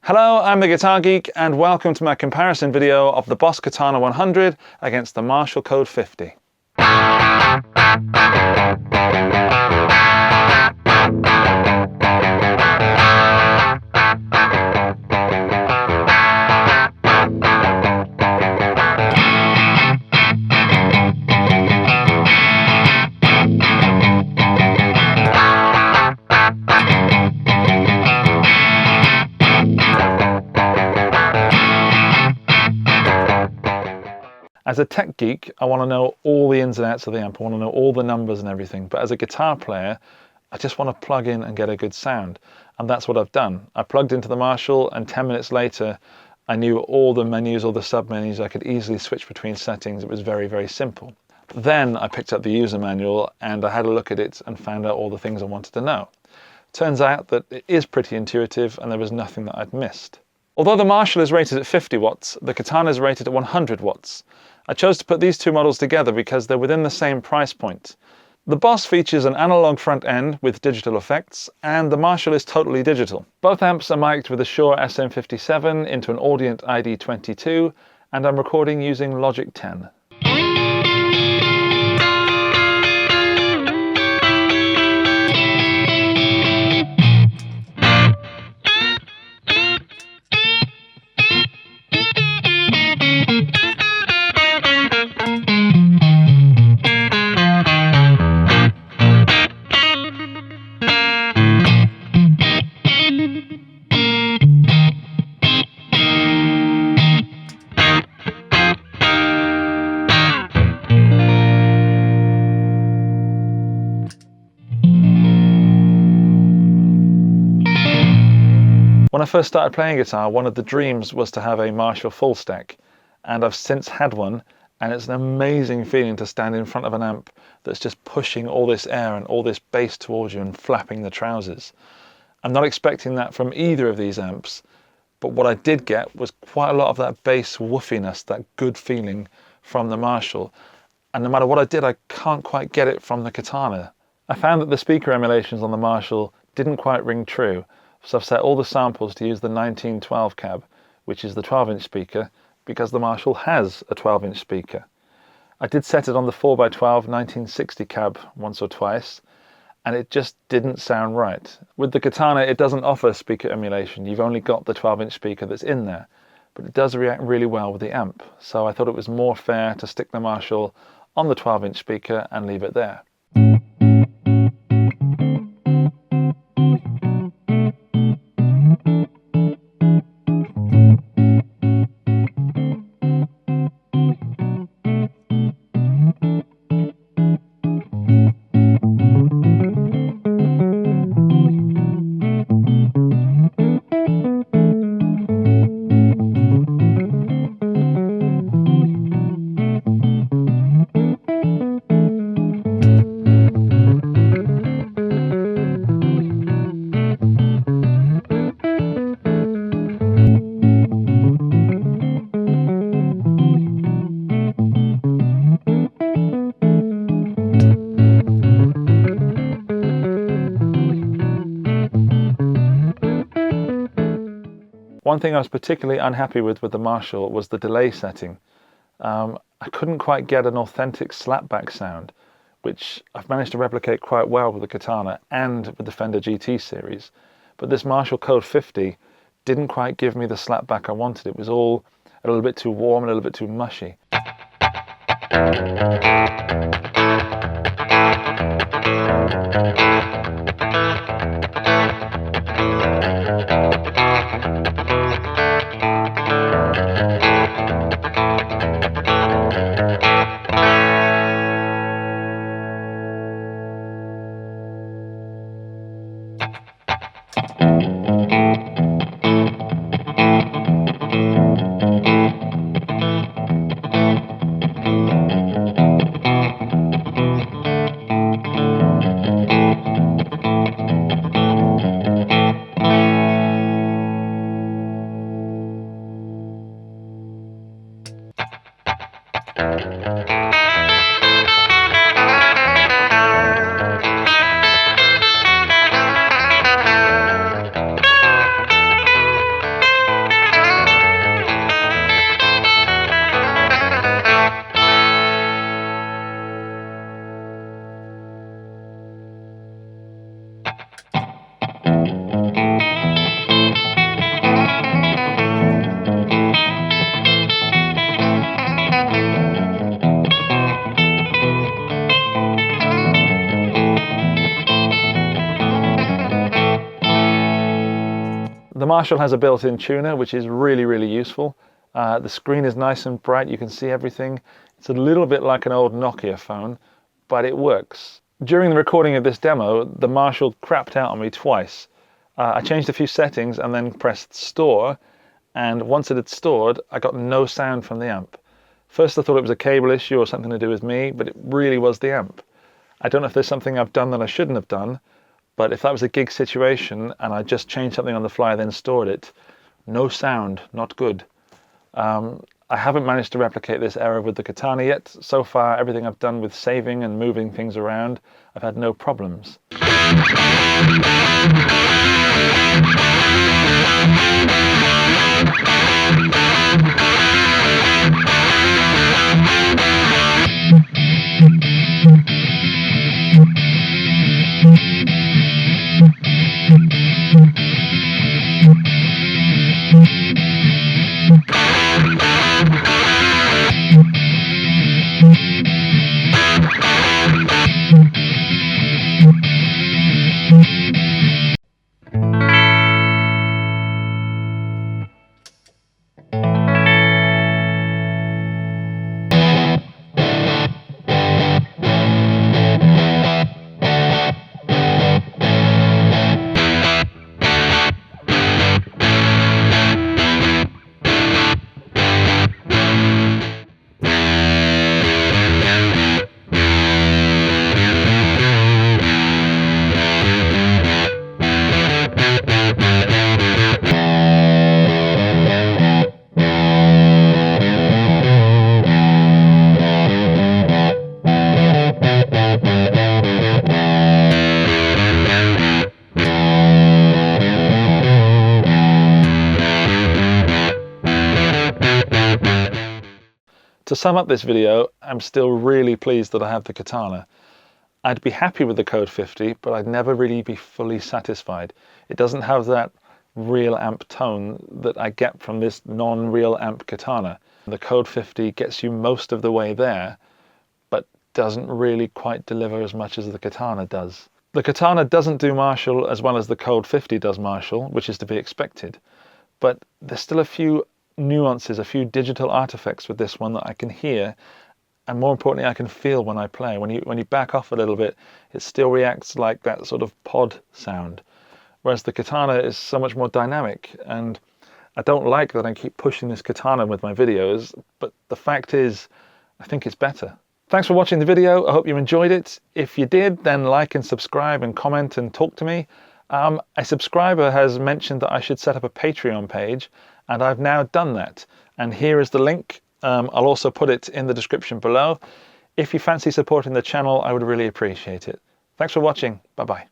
Hello, I'm the Guitar Geek and welcome to my comparison video of the Boss Katana 100 against the Marshall Code 50. As a tech geek, I want to know all the ins and outs of the amp. I want to know all the numbers and everything. But as a guitar player, I just want to plug in and get a good sound. And that's what I've done. I plugged into the Marshall and 10 minutes later, I knew all the menus, all the sub-menus. I could easily switch between settings. It was very, very simple. Then I picked up the user manual and I had a look at it and found out all the things I wanted to know. Turns out that it is pretty intuitive and there was nothing that I'd missed. Although the Marshall is rated at 50 watts, the Katana is rated at 100 watts. I chose to put these two models together because they're within the same price point. The Boss features an analog front end with digital effects, and the Marshall is totally digital. Both amps are mic'd with a Shure SM57 into an Audient ID22, and I'm recording using Logic 10. When I first started playing guitar, one of the dreams was to have a Marshall full stack, and I've since had one, and it's an amazing feeling to stand in front of an amp that's just pushing all this air and all this bass towards you and flapping the trousers. I'm not expecting that from either of these amps, but what I did get was quite a lot of that bass woofiness, that good feeling from the Marshall, and no matter what I did, I can't quite get it from the Katana. I found that the speaker emulations on the Marshall didn't quite ring true. So I've set all the samples to use the 1912 cab, which is the 12-inch speaker, because the Marshall has a 12-inch speaker. I did set it on the 4x12 1960 cab once or twice, and it just didn't sound right. With the Katana, it doesn't offer speaker emulation. You've only got the 12-inch speaker that's in there, but it does react really well with the amp. So I thought it was more fair to stick the Marshall on the 12-inch speaker and leave it there. One thing I was particularly unhappy with the Marshall was the delay setting. I couldn't quite get an authentic slapback sound, which I've managed to replicate quite well with the Katana and with the Fender GT series. But this Marshall Code 50 didn't quite give me the slapback I wanted. It was all a little bit too warm, a little bit too mushy. The Marshall has a built-in tuner, which is really useful. The screen is nice and bright, you can see everything. It's a little bit like an old Nokia phone, but it works. During the recording of this demo, the Marshall crapped out on me twice. I changed a few settings and then pressed store, and once it had stored, I got no sound from the amp. First I thought it was a cable issue or something to do with me, but it really was the amp. I don't know if there's something I've done that I shouldn't have done, but if that was a gig situation and I just changed something on the fly then stored it, no sound, not good. I haven't managed to replicate this error with the Katana yet. So far, everything I've done with saving and moving things around, I've had no problems. To sum up this video, I'm still really pleased that I have the Katana. I'd be happy with the Code 50, but I'd never really be fully satisfied. It doesn't have that real amp tone that I get from this non-real amp Katana. The Code 50 gets you most of the way there, but doesn't really quite deliver as much as the Katana does. The Katana doesn't do Marshall as well as the Code 50 does Marshall, which is to be expected, but there's still a few nuances, a few digital artifacts with this one that I can hear, and more importantly I can feel when I play. When you back off a little bit, it still reacts like that sort of pod sound, whereas the Katana is so much more dynamic. And I don't like that I keep pushing this Katana with my videos, but the fact is I think it's better. Thanks for watching the video. I hope you enjoyed it. If you did, then like and subscribe and comment and talk to me. A subscriber has mentioned that I should set up a Patreon page, and I've now done that. And here is the link. I'll also put it in the description below. If you fancy supporting the channel, I would really appreciate it. Thanks for watching. Bye-bye.